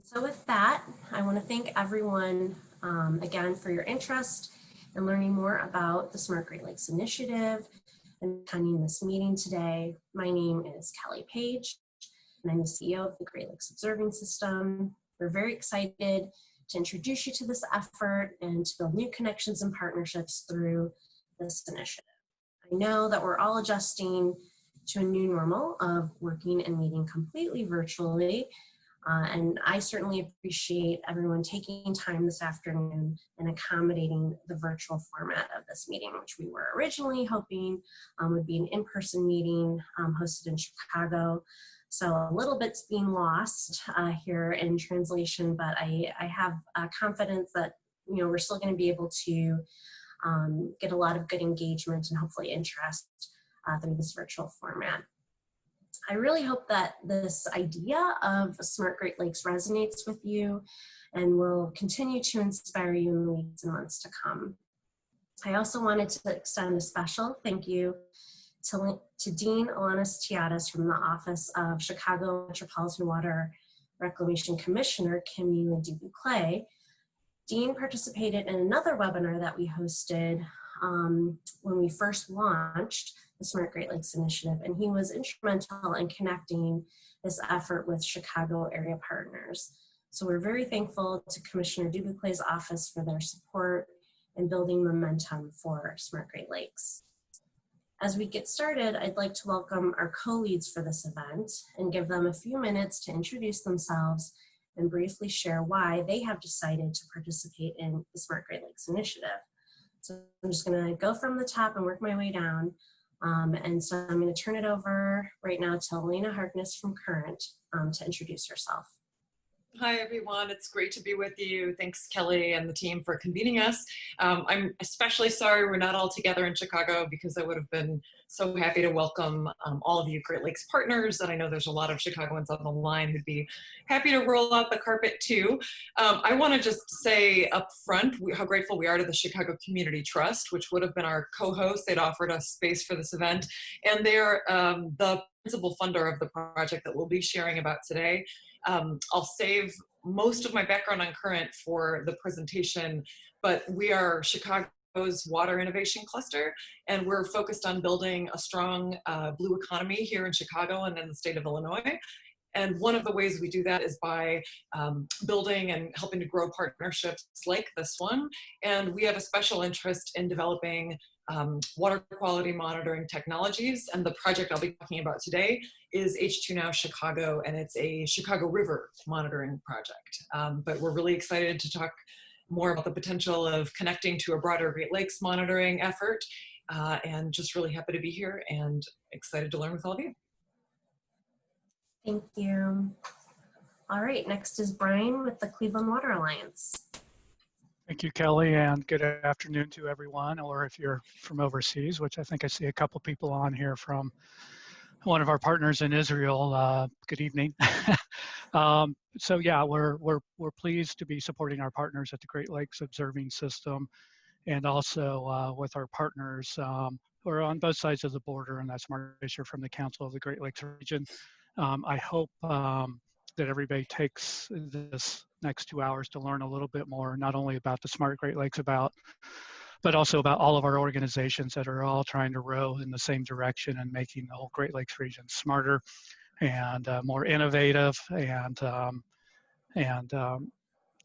So with that, I want to thank everyone again for your interest in learning more about the Smart Great Lakes Initiative and attending this meeting today. My name is Kelli Paige, and I'm the CEO of the Great Lakes Observing System. We're very excited to introduce you to this effort and to build new connections and partnerships through this initiative. I know that we're all adjusting to a new normal of working and meeting completely virtually. And I certainly appreciate everyone taking time this afternoon and accommodating the virtual format of this meeting, which we were originally hoping would be an in-person meeting hosted in Chicago. So a little bit's being lost here in translation, but I have confidence that we're still going to be able to get a lot of good engagement and hopefully interest through this virtual format. I really hope that this idea of Smart Great Lakes resonates with you and will continue to inspire you in the weeks and months to come. I also wanted to extend a special thank you to Dean Alanis Tiadas from the Office of Chicago Metropolitan Water Reclamation Commissioner Kim Dubuclet. Dean participated in another webinar that we hosted when we first launched the Smart Great Lakes Initiative, and he was instrumental in connecting this effort with Chicago area partners. So we're very thankful to Commissioner Dubuclet's office for their support in building momentum for Smart Great Lakes. As we get started, I'd like to welcome our co-leads for this event and give them a few minutes to introduce themselves and briefly share why they have decided to participate in the Smart Great Lakes Initiative. So I'm just going to go from the top and work my way down. And so I'm going to turn it over right now to Elena Harkness from Current to introduce herself. Hi, everyone. It's great to be with you. Thanks, Kelli and the team for convening us. I'm especially sorry we're not all together in Chicago because I would have been so happy to welcome all of you Great Lakes partners. And I know there's a lot of Chicagoans on the line who'd be happy to roll out the carpet too. I want to just say up front how grateful we are to the Chicago Community Trust, which would have been our co-host. They'd offered us space for this event. And they're the principal funder of the project that we'll be sharing about today. I'll save most of my background on Current for the presentation, but we are Chicago's water innovation cluster, and we're focused on building a strong blue economy here in Chicago and in the state of Illinois. And one of the ways we do that is by building and helping to grow partnerships like this one. And we have a special interest in developing water quality monitoring technologies. And the project I'll be talking about today is H2 Now Chicago, and it's a Chicago River monitoring project. But we're really excited to talk more about the potential of connecting to a broader Great Lakes monitoring effort, and just really happy to be here and excited to learn with all of you. Thank you. All right, next is Brian with the Cleveland Water Alliance. Thank you, Kelli, and good afternoon to everyone, or if you're from overseas, which I think I see a couple people on here from one of our partners in Israel. Good evening. So yeah, we're pleased to be supporting our partners at the Great Lakes Observing System, and also with our partners who are on both sides of the border, and that's Mark Fisher from the Council of the Great Lakes Region. I hope that everybody takes this next 2 hours to learn a little bit more, not only about the Smart Great Lakes but also about all of our organizations that are all trying to row in the same direction and making the whole Great Lakes region smarter and more innovative and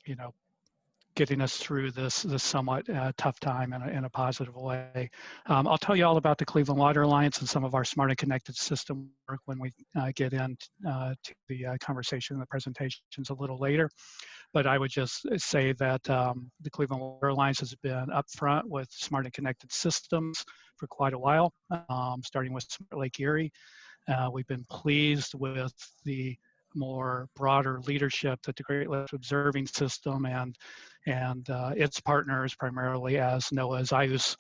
you know, getting us through this somewhat tough time in a positive way. I'll tell you all about the Cleveland Water Alliance and some of our smart and connected system work when we get into the conversation and the presentations a little later. But I would just say that the Cleveland Water Alliance has been upfront with smart and connected systems for quite a while, starting with Smart Lake Erie. We've been pleased with the more broader leadership that the Great Lakes Observing System and its partners, primarily as NOAA's IUS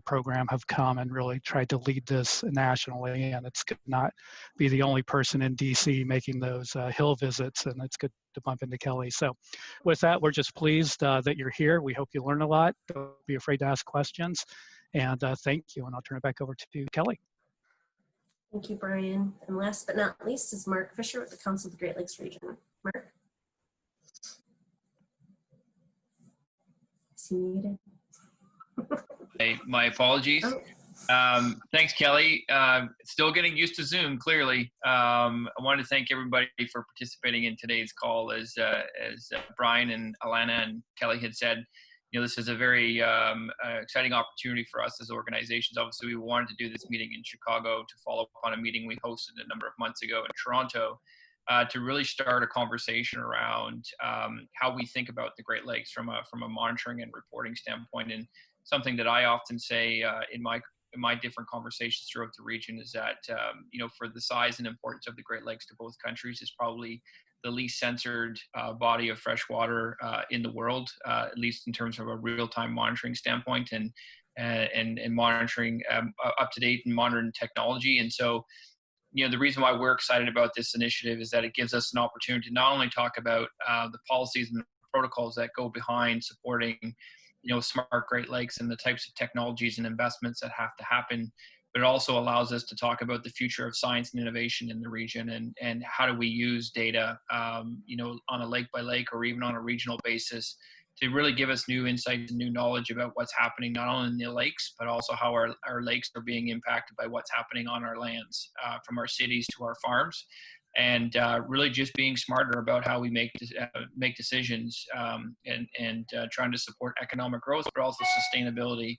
program, have come and really tried to lead this nationally. And it's good to not be the only person in DC making those hill visits, and it's good to bump into Kelli. So with that, we're just pleased that you're here. We hope you learn a lot. Don't be afraid to ask questions. And thank you, and I'll turn it back over to Kelli. Thank you, Brian. And last but not least is Mark Fisher with the Council of the Great Lakes Region. Mark? Is he muted? Hey, my apologies. Oh, Thanks, Kelly. Still getting used to Zoom, clearly. I wanted to thank everybody for participating in today's call. As Brian and Alana and Kelly had said, you know, this is a very exciting opportunity for us as organizations. Obviously, we wanted to do this meeting in Chicago to follow up on a meeting we hosted a number of months ago in Toronto to really start a conversation around how we think about the Great Lakes from a monitoring and reporting standpoint. And something that I often say in my different conversations throughout the region is that, you know, for the size and importance of the Great Lakes to both countries, is probably the least censored body of fresh water in the world, at least in terms of a real-time monitoring standpoint and monitoring up to date and modern technology. And so, you know, the reason why we're excited about this initiative is that it gives us an opportunity to not only talk about the policies and protocols that go behind supporting, you know, smart Great Lakes and the types of technologies and investments that have to happen, but it also allows us to talk about the future of science and innovation in the region and how do we use data, you know, on a lake by lake or even on a regional basis to really give us new insights and new knowledge about what's happening not only in the lakes, but also how our lakes are being impacted by what's happening on our lands, from our cities to our farms. And really just being smarter about how we make decisions and trying to support economic growth, but also sustainability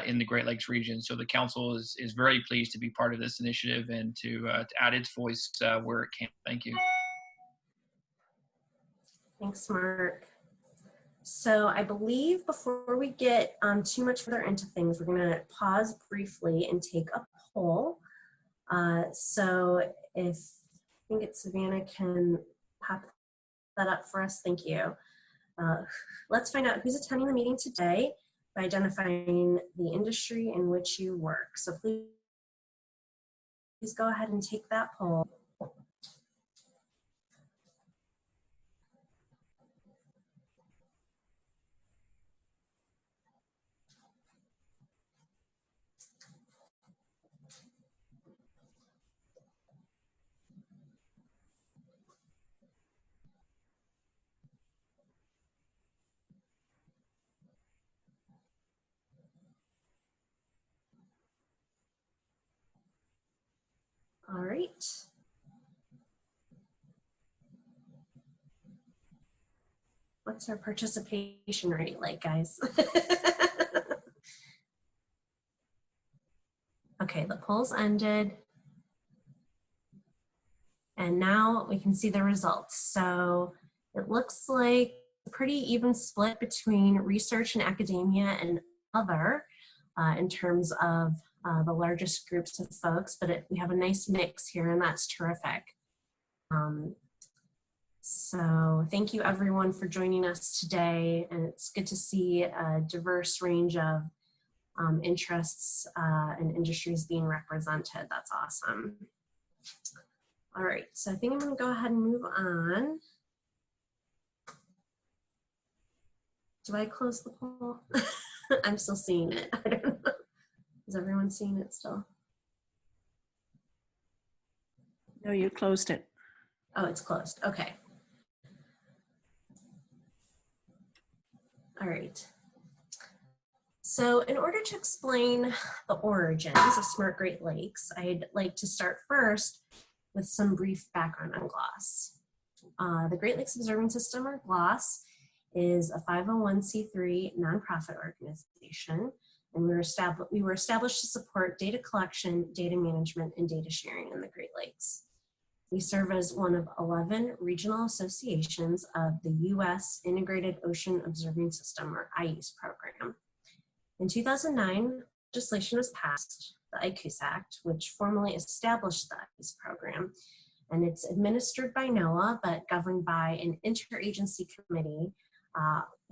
in the Great Lakes region. So the council is very pleased to be part of this initiative and to add its voice where it can. Thank you. thanks, Mark. So I believe before we get too much further into things, we're going to pause briefly and take a poll. So if I think it's Savannah can pop that up for us. Thank you. Let's find out who's attending the meeting today by identifying the industry in which you work. So please go ahead and take that poll. All right. What's our participation rate like, guys? Okay, the poll's ended. And now we can see the results. So it looks like a pretty even split between research and academia and other in terms of the largest groups of folks, but we have a nice mix here, and that's terrific. So thank you everyone for joining us today, and it's good to see a diverse range of interests and industries being represented. That's awesome. All right, so I think I'm gonna go ahead and move on. Do I close the poll? I'm still seeing it. I don't know. Is everyone seeing it still? No, you closed it. Oh, it's closed. Okay. All right. So in order to explain the origins of Smart Great Lakes, I'd like to start first with some brief background on GLOSS. The Great Lakes Observing System, or GLOSS, is a 501c3 nonprofit organization, and we were established to support data collection, data management, and data sharing in the Great Lakes. We serve as one of 11 regional associations of the U.S. Integrated Ocean Observing System, or IOS program. In 2009, legislation was passed, the ICOOS Act, which formally established the IOS program, and it's administered by NOAA, but governed by an interagency committee.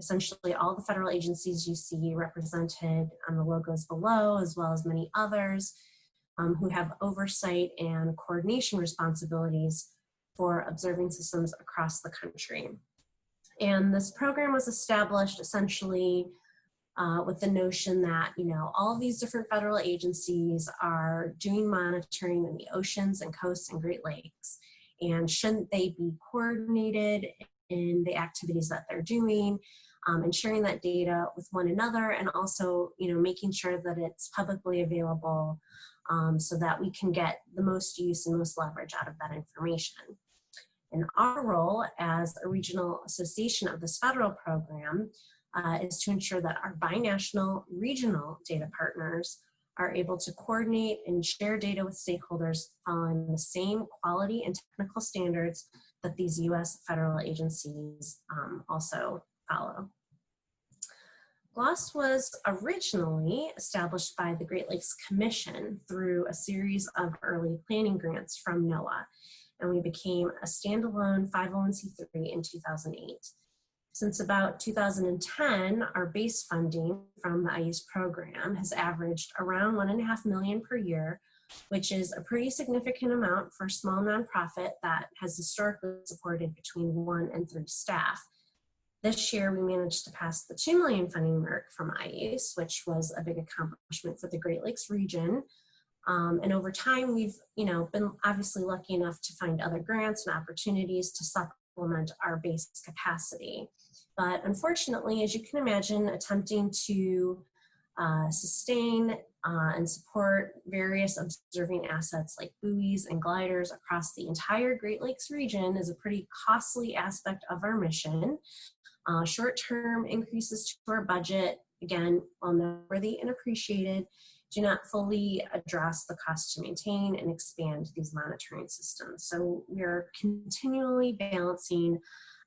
Essentially all the federal agencies you see represented on the logos below, as well as many others who have oversight and coordination responsibilities for observing systems across the country. And this program was established essentially with the notion that, you know, all of these different federal agencies are doing monitoring in the oceans and coasts and Great Lakes, and shouldn't they be coordinated in the activities that they're doing, and sharing that data with one another, and also, making sure that it's publicly available so that we can get the most use and most leverage out of that information. And our role as a regional association of this federal program is to ensure that our binational regional data partners are able to coordinate and share data with stakeholders following the same quality and technical standards that these U.S. federal agencies also follow. GLOS was originally established by the Great Lakes Commission through a series of early planning grants from NOAA, and we became a standalone 501c3 in 2008. Since about 2010, our base funding from the IU's program has averaged around $1.5 million per year, which is a pretty significant amount for a small nonprofit that has historically supported between 1 and 3 staff. This year, we managed to pass the $2 million funding mark from IU's, which was a big accomplishment for the Great Lakes region. And over time, we've been obviously lucky enough to find other grants and opportunities to supplement our base capacity. But unfortunately, as you can imagine, attempting to sustain and support various observing assets like buoys and gliders across the entire Great Lakes region is a pretty costly aspect of our mission. Short-term increases to our budget, again, while noteworthy and appreciated, do not fully address the cost to maintain and expand these monitoring systems. So we are continually balancing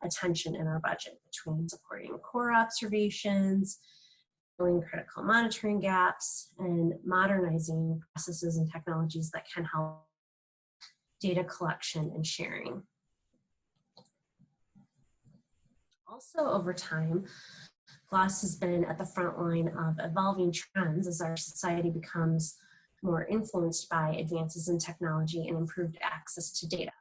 attention in our budget between supporting core observations, filling critical monitoring gaps, and modernizing processes and technologies that can help data collection and sharing. Also, over time, GLOS has been at the front line of evolving trends as our society becomes more influenced by advances in technology and improved access to data.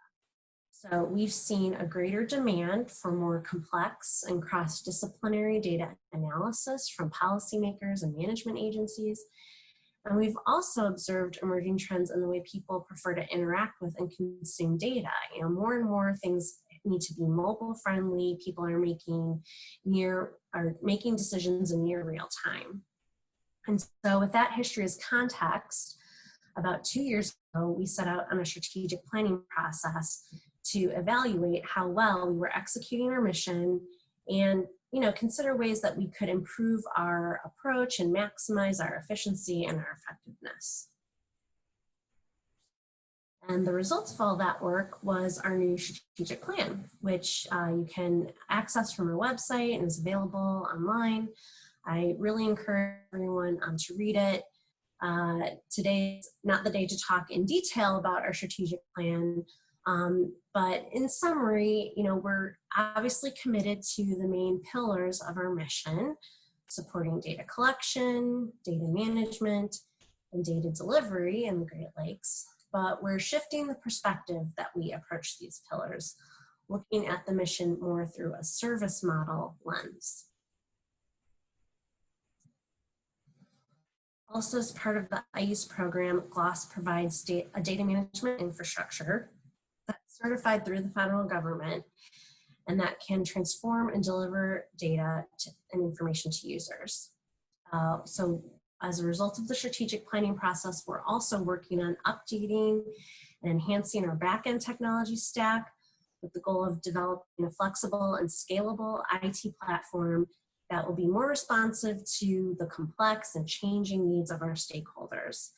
So we've seen a greater demand for more complex and cross-disciplinary data analysis from policymakers and management agencies. And we've also observed emerging trends in the way people prefer to interact with and consume data. More and more things need to be mobile friendly. People are making decisions in near real time. And so with that history as context, about 2 years ago, we set out on a strategic planning process to evaluate how well we were executing our mission and consider ways that we could improve our approach and maximize our efficiency and our effectiveness. And the results of all that work was our new strategic plan, which you can access from our website and is available online. I really encourage everyone to read it. Today's not the day to talk in detail about our strategic plan, but in summary, we're obviously committed to the main pillars of our mission, supporting data collection, data management, and data delivery in the Great Lakes. But we're shifting the perspective that we approach these pillars, looking at the mission more through a service model lens. Also, as part of the IU's program, GLOS provides a data management infrastructure that's certified through the federal government and that can transform and deliver data and information to users. So as a result of the strategic planning process, we're also working on updating and enhancing our back-end technology stack with the goal of developing a flexible and scalable IT platform that will be more responsive to the complex and changing needs of our stakeholders.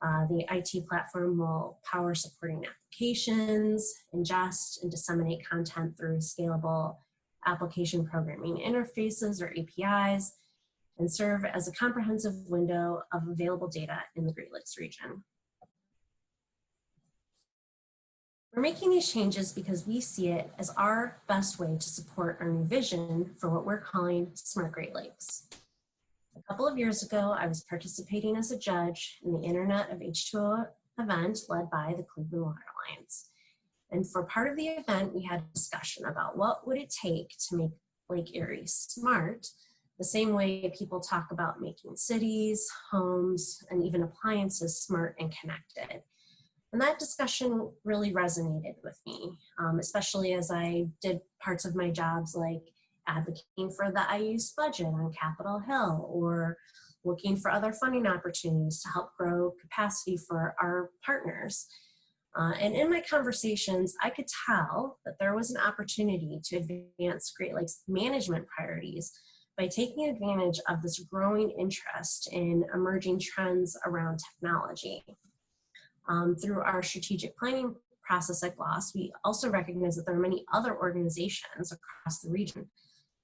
The IT platform will power supporting applications, ingest and disseminate content through scalable application programming interfaces or APIs, and serve as a comprehensive window of available data in the Great Lakes region. We're making these changes because we see it as our best way to support our new vision for what we're calling Smart Great Lakes. A couple of years ago, I was participating as a judge in the Internet of H2O event led by the Cleveland Water Alliance. And for part of the event, we had a discussion about what would it take to make Lake Erie smart, the same way people talk about making cities, homes, and even appliances smart and connected. And that discussion really resonated with me, especially as I did parts of my jobs like advocating for the IU's budget on Capitol Hill, or looking for other funding opportunities to help grow capacity for our partners. And in my conversations, I could tell that there was an opportunity to advance Great Lakes management priorities by taking advantage of this growing interest in emerging trends around technology. Through our strategic planning process at GLOS, we also recognize that there are many other organizations across the region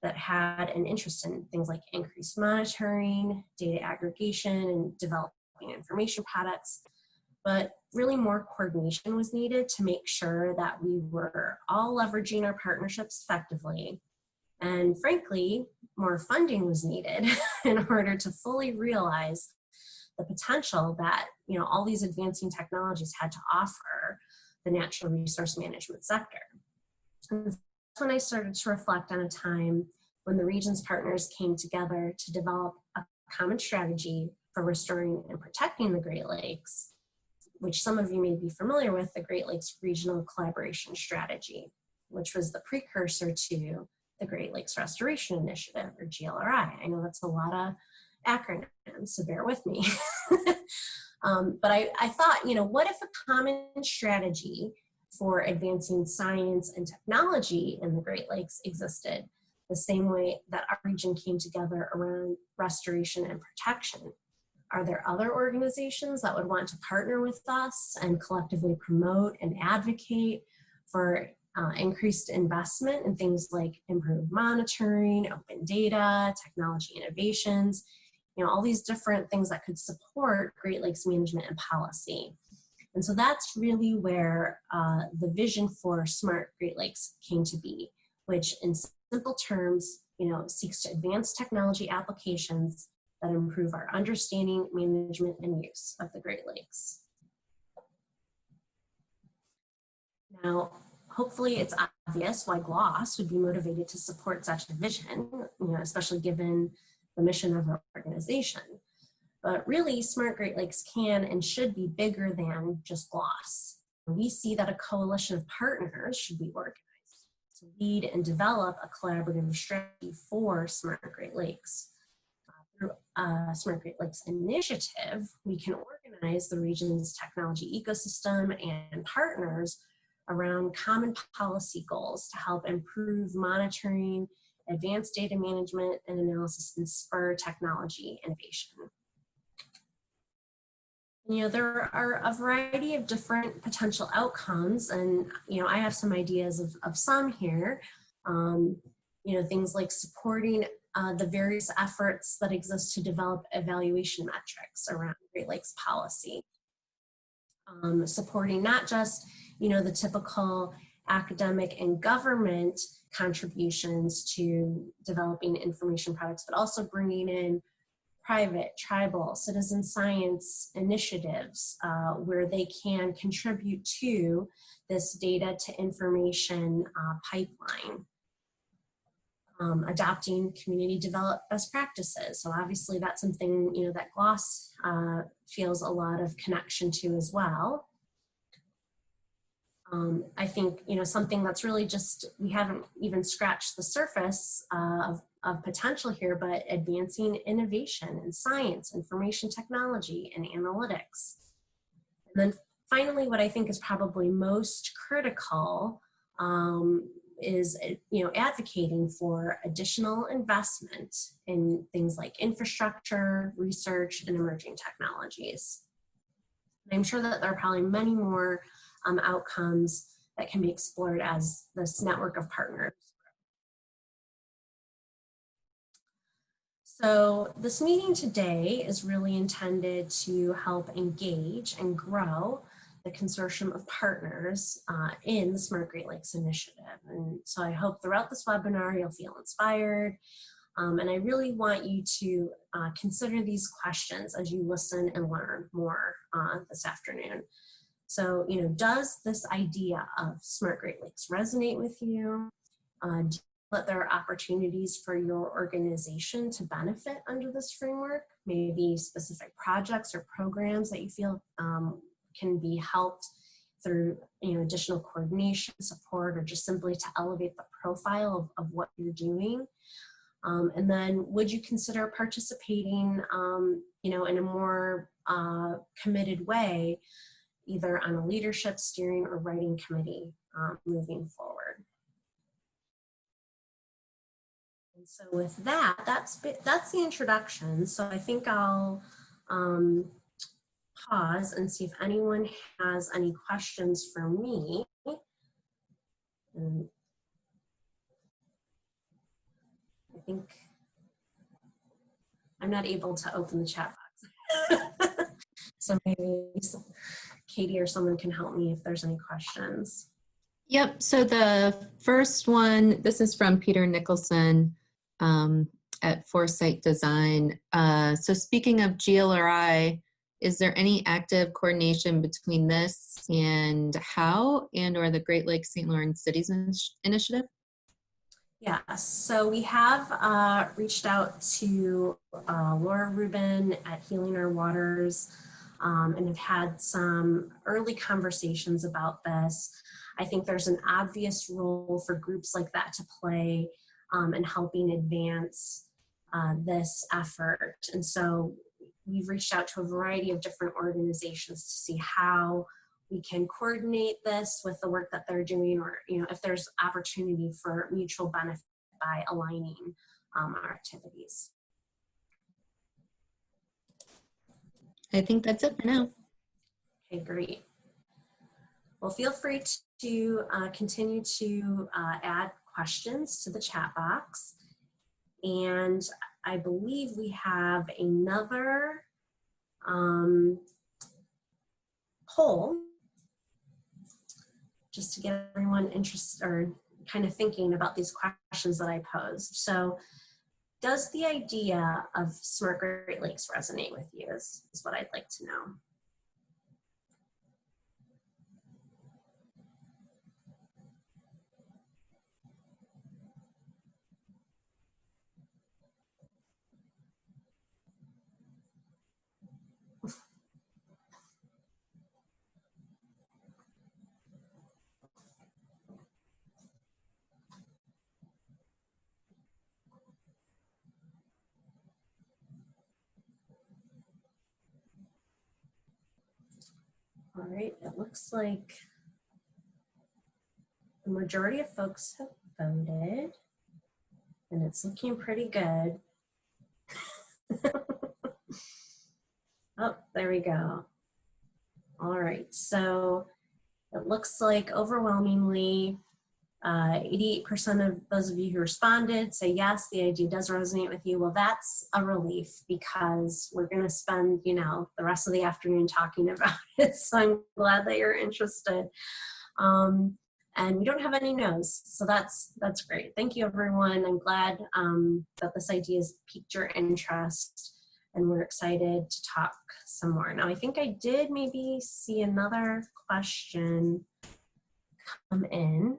that had an interest in things like increased monitoring, data aggregation, and developing information products. But really more coordination was needed to make sure that we were all leveraging our partnerships effectively. And frankly, more funding was needed in order to fully realize the potential that all these advancing technologies had to offer the natural resource management sector. And that's when I started to reflect on a time when the region's partners came together to develop a common strategy for restoring and protecting the Great Lakes, which some of you may be familiar with, the Great Lakes Regional Collaboration Strategy, which was the precursor to the Great Lakes Restoration Initiative, or GLRI. I know that's a lot of acronyms, so bear with me. But I thought, what if a common strategy for advancing science and technology in the Great Lakes existed the same way that our region came together around restoration and protection? Are there other organizations that would want to partner with us and collectively promote and advocate for increased investment in things like improved monitoring, open data, technology innovations, all these different things that could support Great Lakes management and policy? And so that's really where the vision for Smart Great Lakes came to be, which in simple terms, seeks to advance technology applications that improve our understanding, management, and use of the Great Lakes. Now, hopefully it's obvious why GLOS would be motivated to support such a vision, especially given the mission of our organization. But really, Smart Great Lakes can and should be bigger than just GLOS. We see that a coalition of partners should be organized to lead and develop a collaborative strategy for Smart Great Lakes. Through Smart Great Lakes initiative, we can organize the region's technology ecosystem and partners around common policy goals to help improve monitoring, advance data management and analysis, and spur technology innovation. There are a variety of different potential outcomes, and I have some ideas of some here. Things like supporting the various efforts that exist to develop evaluation metrics around Great Lakes policy. Supporting not just, the typical academic and government contributions to developing information products, but also bringing in private, tribal, citizen science initiatives where they can contribute to this data to information pipeline. Adopting community developed best practices. So obviously that's something, that GLOS feels a lot of connection to as well. I think, something that's really just, we haven't even scratched the surface of potential here, but advancing innovation in science, information technology, and analytics. And then finally, what I think is probably most critical is, advocating for additional investment in things like infrastructure, research, and emerging technologies. I'm sure that there are probably many more outcomes that can be explored as this network of partners. So this meeting today is really intended to help engage and grow the consortium of partners in the Smart Great Lakes Initiative. And so I hope throughout this webinar you'll feel inspired. And I really want you to consider these questions as you listen and learn more this afternoon. So, does this idea of Smart Great Lakes resonate with you? Do you feel that there are opportunities for your organization to benefit under this framework? Maybe specific projects or programs that you feel can be helped through additional coordination support or just simply to elevate the profile of what you're doing? And then would you consider participating in a more committed way, either on a leadership, steering, or writing committee moving forward? And so with that, that's the introduction. So I think I'll pause and see if anyone has any questions for me. And I think I'm not able to open the chat box. So maybe Katie or someone can help me if there's any questions. Yep, so the first one, this is from Peter Nicholson at Foresight Design. So speaking of GLRI, is there any active coordination between this and HOW or the Great Lakes St. Lawrence Cities Initiative? Yeah, so we have reached out to Laura Rubin at Healing Our Waters and have had some early conversations about this. I think there's an obvious role for groups like that to play in helping advance this effort. And so we've reached out to a variety of different organizations to see how we can coordinate this with the work that they're doing, or if there's opportunity for mutual benefit by aligning our activities. I think that's it for now. Okay, great. Well, feel free to continue to add questions to the chat box. And I believe we have another poll just to get everyone interested or kind of thinking about these questions that I posed. So does the idea of Smart Great Lakes resonate with you is what I'd like to know. All right, it looks like the majority of folks have voted, and it's looking pretty good. Oh, there we go. All right, so it looks like overwhelmingly 88% of those of you who responded say yes, the idea does resonate with you. Well, that's a relief because we're going to spend, the rest of the afternoon talking about it. So I'm glad that you're interested. And we don't have any no's, so that's great. Thank you, everyone. I'm glad that this idea has piqued your interest, and we're excited to talk some more. Now, I think I did maybe see another question come in.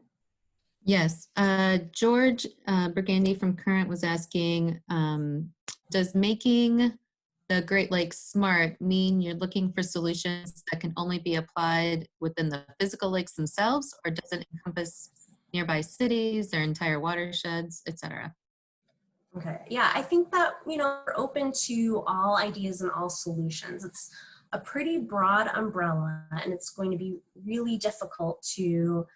Yes, George Burgandy from Current was asking, does making the Great Lakes smart mean you're looking for solutions that can only be applied within the physical lakes themselves, or does it encompass nearby cities or entire watersheds, etc.? Okay, yeah, I think that, we're open to all ideas and all solutions. It's a pretty broad umbrella, and it's going to be really difficult to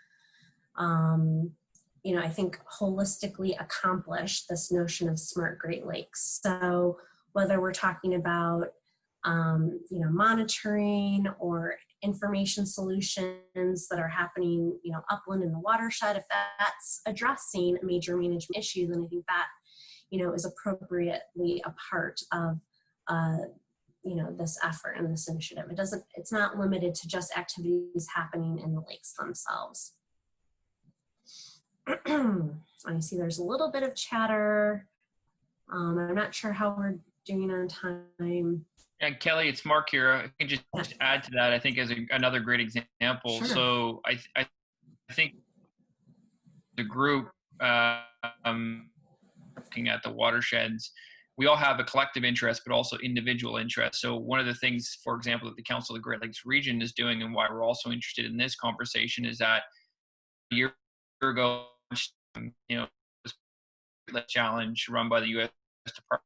I think holistically accomplish this notion of smart Great Lakes. So whether we're talking about, monitoring or information solutions that are happening, upland in the watershed, if that's addressing a major management issue, then I think that, is appropriately a part of, this effort and this initiative. It's not limited to just activities happening in the lakes themselves. I see there's a little bit of chatter. I'm not sure how we're doing on time. And Kelly, it's Mark here. I can just add to that. I think as another great example. Sure. So I think the group looking at the watersheds, we all have a collective interest, but also individual interest. So one of the things, for example, that the Council of the Great Lakes region is doing, and why we're also interested in this conversation, is that a year ago, you know, this challenge run by the U.S. Department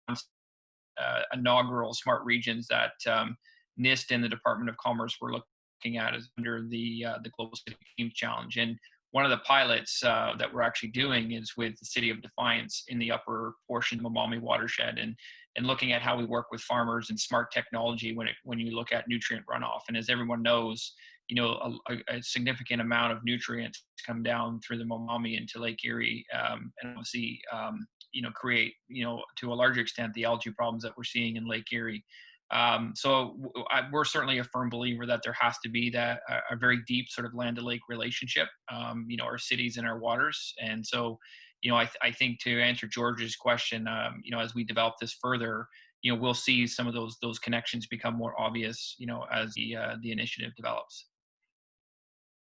of inaugural smart regions that NIST and the Department of Commerce were looking at as under the Global City Teams Challenge. And one of the pilots that we're actually doing is with the city of Defiance in the upper portion of the Maumee watershed, and looking at how we work with farmers and smart technology when you look at nutrient runoff. And as everyone knows, you know, a significant amount of nutrients come down through the Maumee into Lake Erie, and obviously, you know, create, you know, to a large extent, the algae problems that we're seeing in Lake Erie. We're certainly a firm believer that there has to be that a very deep sort of land to lake relationship, you know, our cities and our waters. And so, you know, I think to answer George's question, you know, as we develop this further, you know, we'll see some of those connections become more obvious, you know, as the initiative develops.